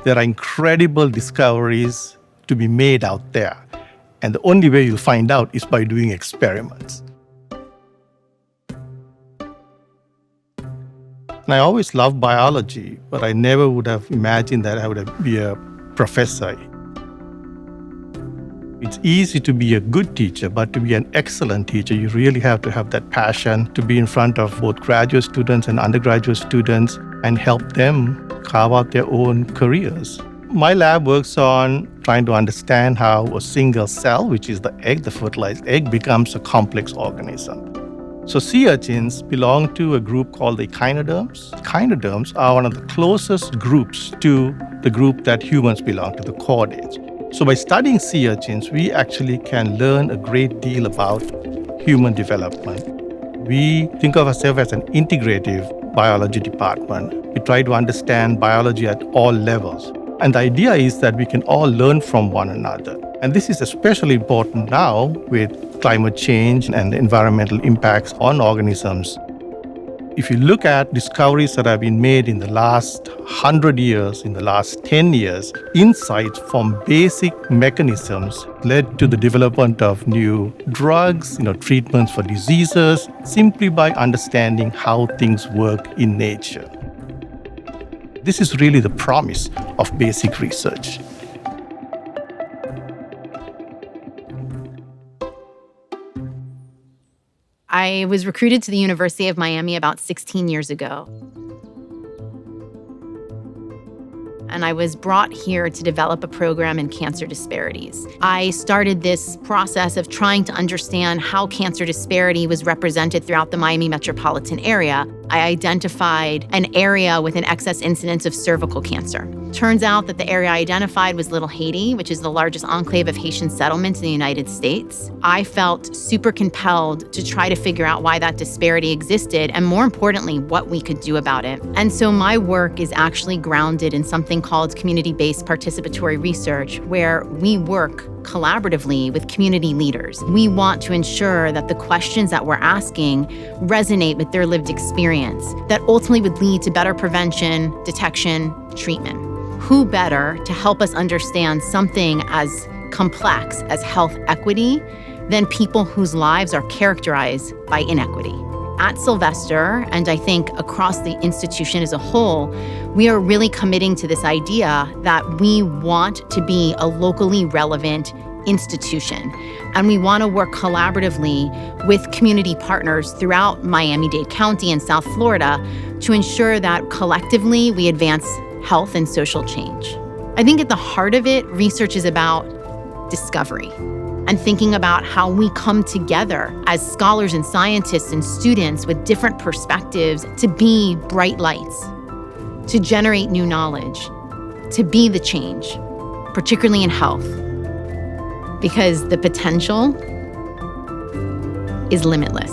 There are incredible discoveries to be made out there. And the only way you'll find out is by doing experiments. And I always loved biology, but I never would have imagined that I would be a professor. It's easy to be a good teacher, but to be an excellent teacher, you really have to have that passion to be in front of both graduate students and undergraduate students and help them carve out their own careers. My lab works on trying to understand how a single cell, which is the egg, the fertilized egg, becomes a complex organism. So sea urchins belong to a group called the echinoderms. Echinoderms are one of the closest groups to the group that humans belong to, the chordates. So by studying sea urchins, we actually can learn a great deal about human development. We think of ourselves as an integrative biology department. We try to understand biology at all levels. And the idea is that we can all learn from one another. And this is especially important now with climate change and the environmental impacts on organisms. If you look at discoveries that have been made in the last 100 years, in the last 10 years, insights from basic mechanisms led to the development of new drugs, treatments for diseases, simply by understanding how things work in nature. This is really the promise of basic research. I was recruited to the University of Miami about 16 years ago. And I was brought here to develop a program in cancer disparities. I started this process of trying to understand how cancer disparity was represented throughout the Miami metropolitan area. I identified an area with an excess incidence of cervical cancer. Turns out that the area I identified was Little Haiti, which is the largest enclave of Haitian settlement in the United States. I felt super compelled to try to figure out why that disparity existed, and more importantly, what we could do about it. And so my work is actually grounded in something called community-based participatory research, where we work collaboratively with community leaders. We want to ensure that the questions that we're asking resonate with their lived experience, that ultimately would lead to better prevention, detection, treatment. Who better to help us understand something as complex as health equity than people whose lives are characterized by inequity? At Sylvester, and I think across the institution as a whole, we are really committing to this idea that we want to be a locally relevant institution. And we want to work collaboratively with community partners throughout Miami-Dade County and South Florida to ensure that collectively we advance health and social change. I think at the heart of it, research is about discovery and thinking about how we come together as scholars and scientists and students with different perspectives to be bright lights, to generate new knowledge, to be the change, particularly in health, because the potential is limitless.